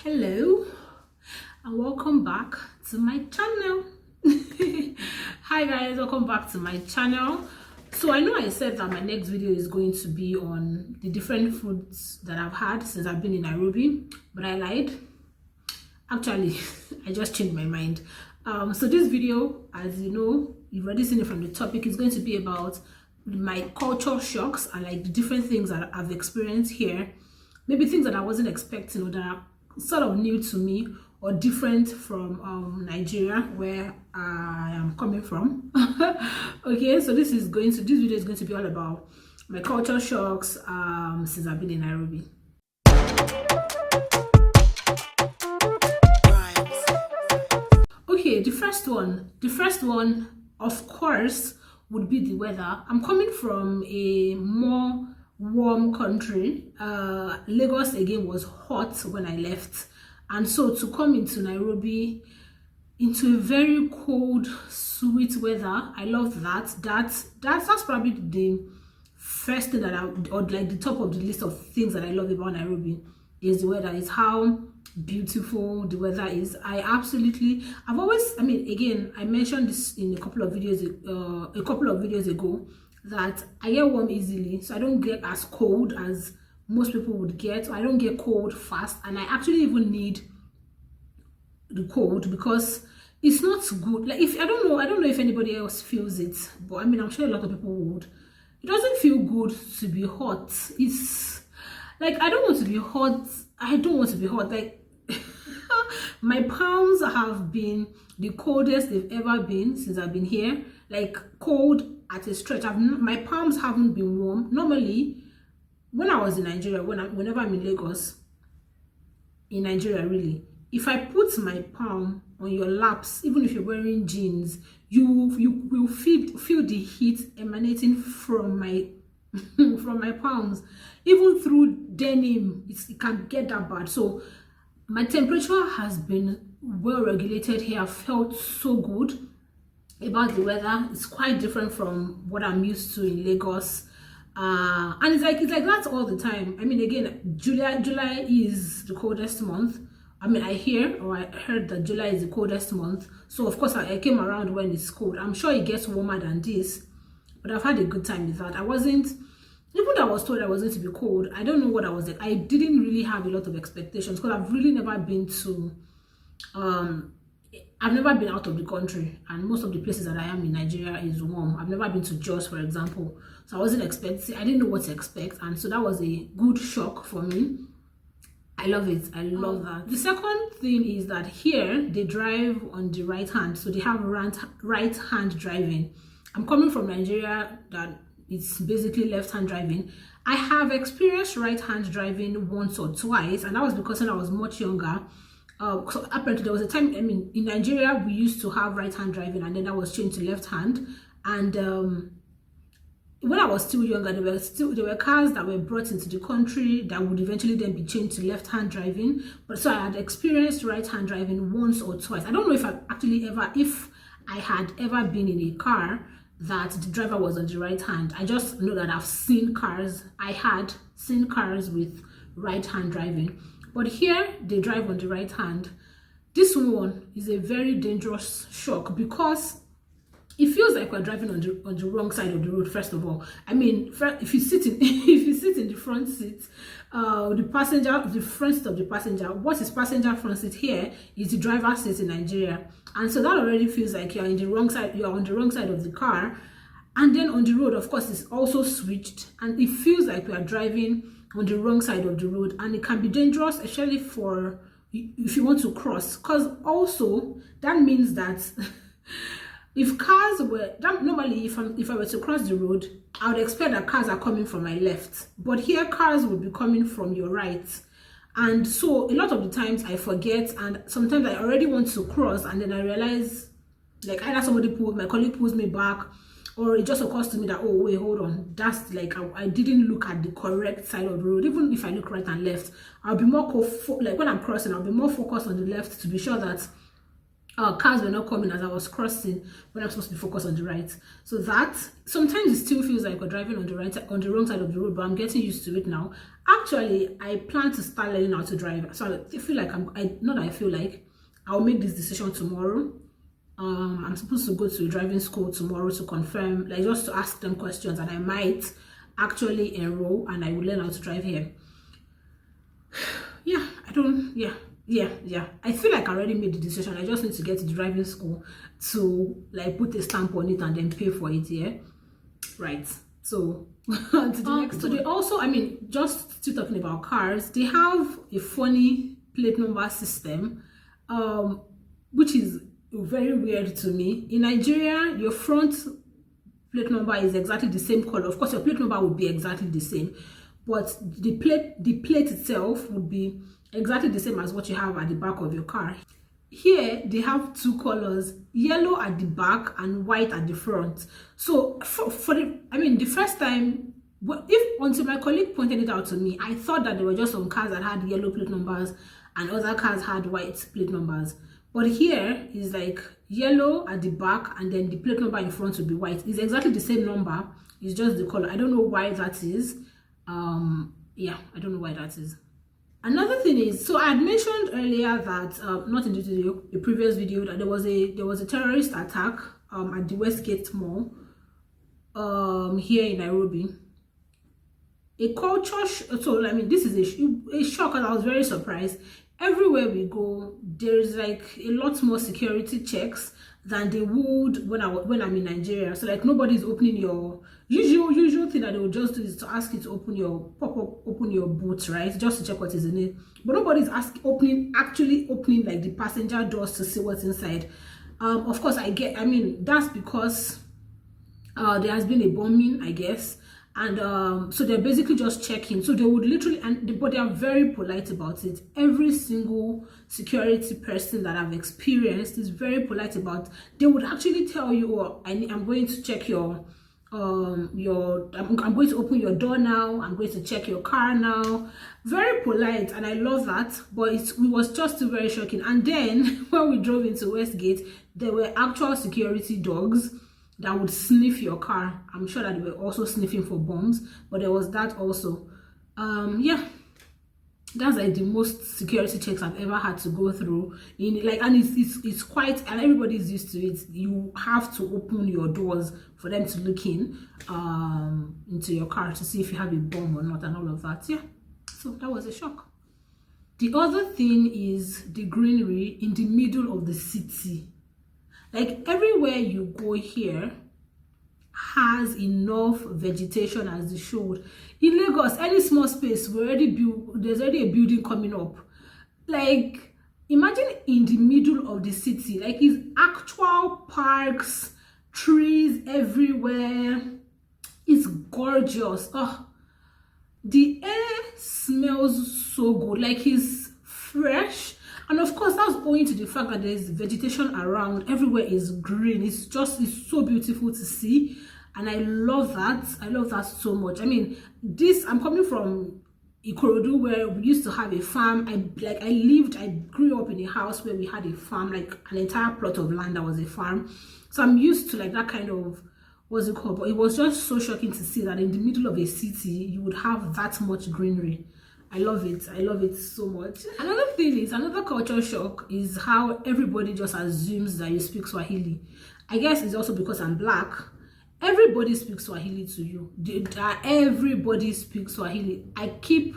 Hello and welcome back to my channel. Hi guys, welcome back to my channel. So I know I said that my next video is going to be on the different foods that I've had since I've been in Nairobi, but I lied. Actually, I just changed my mind. So this video, as you know, you've already seen it from the topic, is going to be about my culture shocks and like the different things that I've experienced here. Maybe things that I wasn't expecting or that are sort of new to me or different from Nigeria, where I am coming from. Okay, so this video is going to be all about my culture shocks since I've been in Nairobi. Okay, the first one, of course, would be the weather. I'm coming from a more warm country. Lagos again was hot when I left, and so to come into Nairobi into a very cold, sweet weather, I love that. That's probably the first thing that or like the top of the list of things that I love about Nairobi is the weather. Is how beautiful the weather is. I've always, again, I mentioned this in a couple of videos ago, that I get warm easily, so I don't get as cold as most people would get. I don't get cold fast, and I actually even need the cold because it's not good. Like, if I don't know if anybody else feels it, but I'm sure a lot of people would. It doesn't feel good to be hot. It's like I don't want to be hot. Like my palms have been the coldest they've ever been since I've been here. Like cold at a stretch. My palms haven't been warm. Normally, when I was in Nigeria, whenever I'm in Lagos, in Nigeria really, if I put my palm on your laps, even if you're wearing jeans, you will feel the heat emanating from my from my palms. Even through denim, it can get that bad. So my temperature has been well regulated here. I felt so good about the weather. It's quite different from what I'm used to in Lagos, and it's like that all the time. Again, July is the coldest month. I heard that July is the coldest month, so of course I came around when it's cold. I'm sure it gets warmer than this, but I've had a good time with that. I was told I was going to be cold. I don't know what I was like. I didn't really have a lot of expectations because I've really never been to I've never been out of the country, and most of the places that I am in Nigeria is warm. I've never been to Jos, for example, so I didn't know what to expect, and so that was a good shock for me. I love it. I love that. The second thing is that here they drive on the right hand, so they have right hand driving. I'm coming from Nigeria that it's basically left hand driving. I have experienced right hand driving once or twice, and that was because when I was much younger. So apparently there was a time, in Nigeria we used to have right hand driving, and then that was changed to left hand. And when I was still younger, there were cars that were brought into the country that would eventually then be changed to left hand driving. But so I had experienced right hand driving once or twice. I don't know if I had ever been in a car that the driver was on the right hand. I just know that I had seen cars with right hand driving. But here they drive on the right hand. This one is a very dangerous shock because it feels like we're driving on the wrong side of the road. First of all, if you sit in the front seat, the front seat of the passenger, what is passenger front seat here is the driver's seat in Nigeria, and so that already feels like you're on the wrong side of the car. And then on the road, of course, it's also switched, and it feels like we are driving on the wrong side of the road, and it can be dangerous, especially if you want to cross, because also that means that if cars were normally, if I were to cross the road, I would expect that cars are coming from my left, but here cars would be coming from your right. And so a lot of the times I forget, and sometimes I already want to cross, and then I realize, like, either my colleague pulls me back, or it just occurs to me that, oh wait, hold on, that's like I didn't look at the correct side of the road. Even if I look right and left, I'll be more like when I'm crossing, I'll be more focused on the left to be sure that cars were not coming as I was crossing when I'm supposed to be focused on the right. So that sometimes it still feels like we're driving on the wrong side of the road, but I'm getting used to it now. Actually, I plan to start learning how to drive. So I feel like not that I feel like I'll make this decision tomorrow. I'm supposed to go to driving school tomorrow to confirm, like just to ask them questions, and I might actually enroll and I will learn how to drive here. Yeah, I feel like I already made the decision. I just need to get to the driving school to like put a stamp on it and then pay for it. Yeah, right. So to the next so they also, I mean, just still talking about cars, they have a funny plate number system, which is very weird to me. In Nigeria, your front plate number is exactly the same color. Of course, your plate number would be exactly the same, but the plate itself would be exactly the same as what you have at the back of your car. Here they have two colors, yellow at the back and white at the front. So the first time, until my colleague pointed it out to me, I thought that there were just some cars that had yellow plate numbers and other cars had white plate numbers. But here is like yellow at the back and then the plate number in front will be white. It's exactly the same number, it's just the color. I don't know why that is. Yeah, I don't know why that is. Another thing is, so I had mentioned earlier that not in the previous video, that there was a terrorist attack at the Westgate Mall here in Nairobi. A culture so I mean, this is a shock, and I was very surprised. Everywhere we go, there's like a lot more security checks than they would when I'm in Nigeria. So like nobody's opening your usual thing that they would just do is to ask you to open your boot, right, just to check what is in it. But nobody's actually opening like the passenger doors to see what's inside. Of course, I mean that's because there has been a bombing, I guess. And so they're basically just checking. So they would literally, but they are very polite about it. Every single security person that I've experienced is very polite about. They would actually tell you, "Oh, I'm going to check I'm going to open your door now. I'm going to check your car now." Very polite, and I love that. But it was just very shocking. And then when we drove into Westgate, there were actual security dogs that would sniff your car. I'm sure that they were also sniffing for bombs, but there was that also. Yeah, that's like the most security checks I've ever had to go through. And it's quite, and everybody's used to it. You have to open your doors for them to look into your car to see if you have a bomb or not, and all of that. Yeah, so that was a shock. The other thing is the greenery in the middle of the city. Like everywhere you go here has enough vegetation as they showed. In Lagos, any small space, there's already a building coming up. Like imagine in the middle of the city, like it's actual parks, trees everywhere. It's gorgeous. Oh, the air smells so good, like it's fresh. And of course, that's owing to the fact that there's vegetation around. Everywhere is green. It's so beautiful to see. And I love that. I love that so much. I mean, I'm coming from Ikorodu, where we used to have a farm. I grew up in a house where we had a farm, like an entire plot of land that was a farm. So I'm used to like that kind of, what's it called? But it was just so shocking to see that in the middle of a city, you would have that much greenery. I love it. I love it so much. Another culture shock is how everybody just assumes that you speak Swahili. I guess it's also because I'm black. Everybody speaks Swahili to you. Everybody speaks Swahili. I keep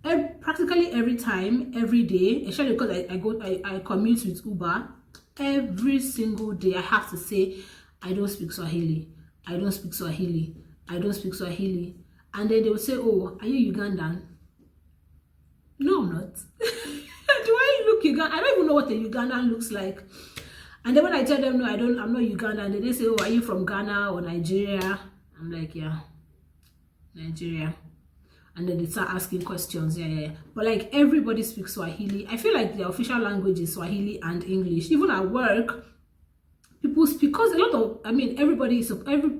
practically every time, every day, especially because I commute with Uber. Every single day I have to say, I don't speak Swahili. I don't speak Swahili. I don't speak Swahili. And then they will say, "Oh, are you Ugandan?" No, I'm not. Do I look Ugandan? I don't even know what a Ugandan looks like. And then when I tell them, no, I'm not Ugandan, then they say, "Oh, are you from Ghana or Nigeria?" I'm like, "Yeah, Nigeria." And then they start asking questions. Yeah. But like everybody speaks Swahili. I feel like the official language is Swahili and English. Even at work, people speak, because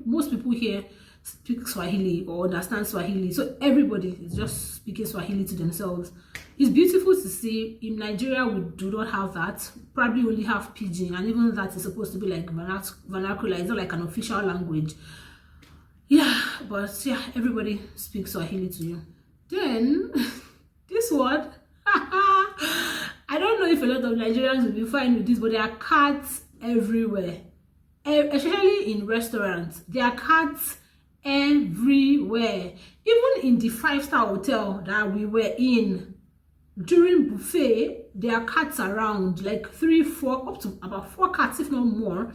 most people here speak Swahili or understand Swahili. So everybody is just speaking Swahili to themselves. It's beautiful to see. In Nigeria, we do not have that. Probably only have pidgin, and even that is supposed to be like vernacular. It's not like an official language. Yeah, but yeah, everybody speaks Swahili to you. Then this one, I don't know if a lot of Nigerians will be fine with this, but there are cats everywhere, especially in restaurants. There are cats everywhere. Even in the 5-star hotel that we were in, during buffet, there are cats around, like 3, 4, up to about 4 cats, if not more,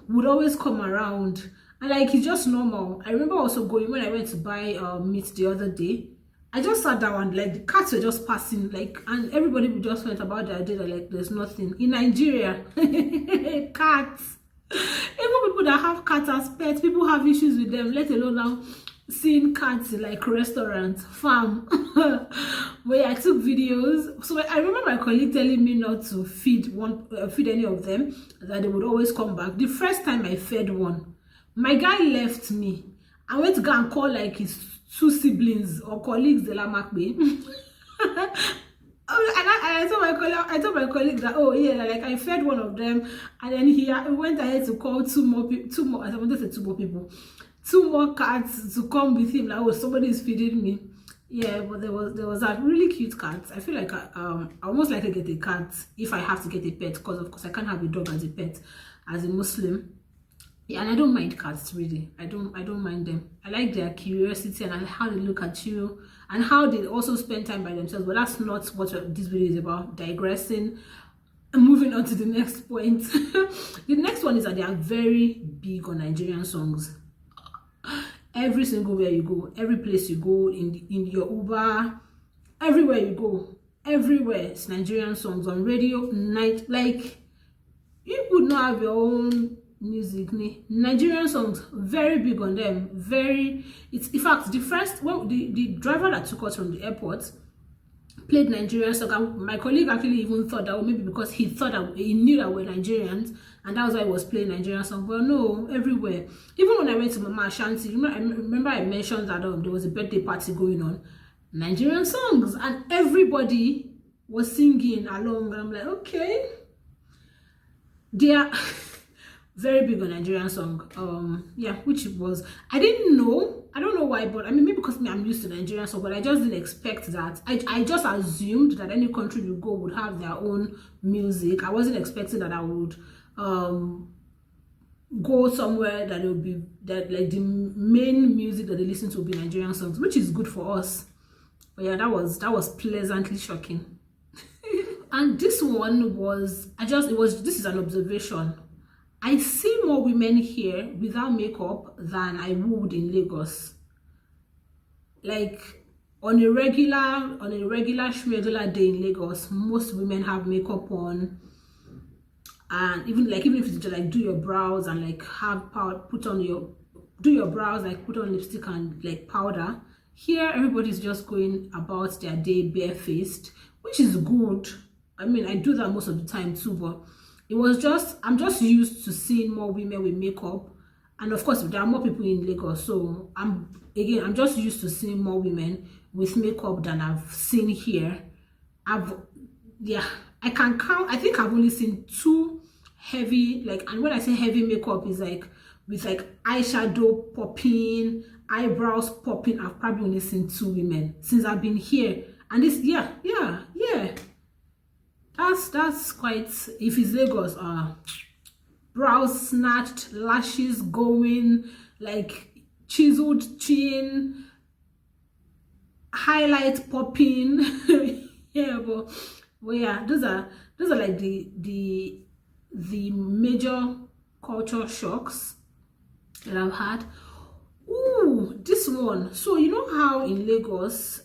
would always come around. And like, it's just normal. I remember also going, when I went to buy meat the other day, I just sat down and like the cats were just passing, like, and everybody just went about their day, like there's nothing. In Nigeria, cats, even people that have cats as pets, people have issues with them, let alone now seeing cats in like restaurants, farm. Where I took videos. So I remember my colleague telling me not to feed any of them, that they would always come back. The first time I fed one, my guy left me. I went to go and call like his 2 siblings or colleagues, the Lamakbe. And I told my colleague that, oh yeah, like I fed one of them, and then he went ahead to call 2 more. I wanted to say 2 more people, 2 more cats to come with him. Like, oh, somebody is feeding me. Yeah, but there was that really cute cat. I feel like I almost like to get a cat if I have to get a pet, because of course I can't have a dog as a pet as a Muslim. Yeah, and I don't mind cats really. I don't mind them. I like their curiosity and how they look at you and how they also spend time by themselves. But that's not what this video is about. Digressing. Moving on to the next point. The next one is that they are very big on Nigerian songs. Every single where you go, every place you go, in your Uber, everywhere you go, everywhere it's Nigerian songs on radio, night. Like, you would not have your own music. Nigerian songs, very big on them. It's in fact the first one, the driver that took us from the airport played Nigerian song, and my colleague actually even thought that, well, maybe because he thought that he knew that we're Nigerians and that was why he was playing Nigerian song. But no, everywhere. Even when I went to Mama Ashanti, remember I mentioned that there was a birthday party going on, Nigerian songs, and everybody was singing along, and I'm like, okay, they are very big on Nigerian song. Yeah, which it was. I don't know why, but I mean, maybe because I'm used to Nigerian song, but I just didn't expect that. I just assumed that any country you go would have their own music. I wasn't expecting that I would go somewhere that it would be that like the main music that they listen to will be Nigerian songs, which is good for us. But yeah, that was pleasantly shocking. And this one was, this is an observation. I see more women here without makeup than I would in Lagos. Like on a regular day in Lagos, most women have makeup on, and even if it's just like do your brows and like have powder, do your brows, like put on lipstick and like powder. Here, everybody's just going about their day barefaced, which is good. I mean, I do that most of the time too, but I'm just used to seeing more women with makeup, and of course there are more people in Lagos, so I'm just used to seeing more women with makeup than I've seen here. I can count, I think I've only seen 2 heavy, like, and when I say heavy makeup is like with like eyeshadow popping, eyebrows popping. I've probably only seen 2 women since I've been here, and this yeah. That's quite, if it's Lagos, brows snatched, lashes going, like chiseled chin, highlight popping. Yeah, but yeah, those are like the major culture shocks that I've had. Ooh, this one. So you know how in Lagos,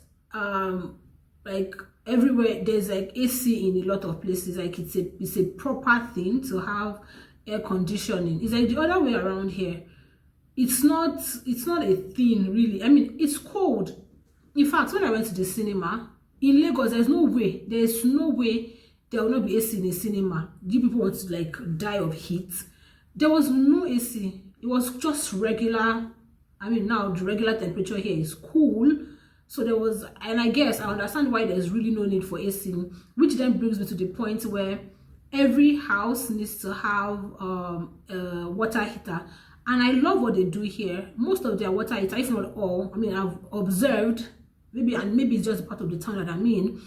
like everywhere there's like AC in a lot of places, like it's a proper thing to have air conditioning. It's like the other way around here. It's not a thing really. I mean, it's cold. In fact, when I went to the cinema in Lagos, there's no way there will not be AC in the cinema. You people want to like die of heat. There was no AC. It was just regular. I mean, now the regular temperature here is cool, So there was, and I guess I understand why there's really no need for AC, which then brings me to the point where every house needs to have a water heater. And I love what they do here. Most of their water heater, if not all, I mean, I've observed, maybe it's just part of the town that I'm in,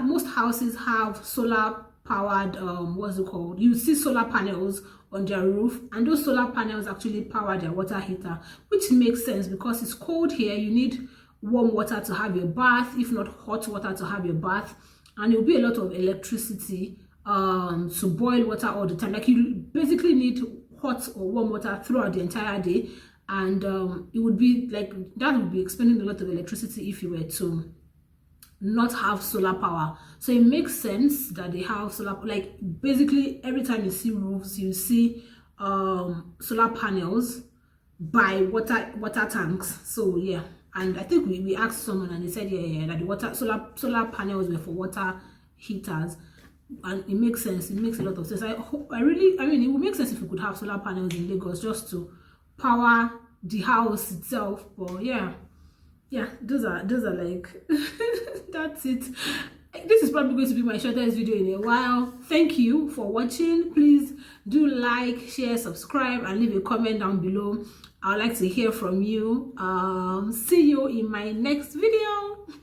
most houses have solar powered, what's it called? You see solar panels on their roof, and those solar panels actually power their water heater, which makes sense because it's cold here. You need warm water to have your bath, if not hot water to have your bath, and it will be a lot of electricity to boil water all the time. Like, you basically need hot or warm water throughout the entire day, and it would be like that would be expending a lot of electricity if you were to not have solar power. So it makes sense that they have solar, like basically every time you see roofs, you see solar panels by water tanks. So yeah, and I think we asked someone and they said yeah that the solar panels were for water heaters, and it makes sense. It makes a lot of sense. I mean, it would make sense if we could have solar panels in Lagos just to power the house itself. But yeah, those are like that's it. This is probably going to be my shortest video in a while. Thank you for watching. Please do like, share, subscribe, and leave a comment down below. I would like to hear from you. See you in my next video.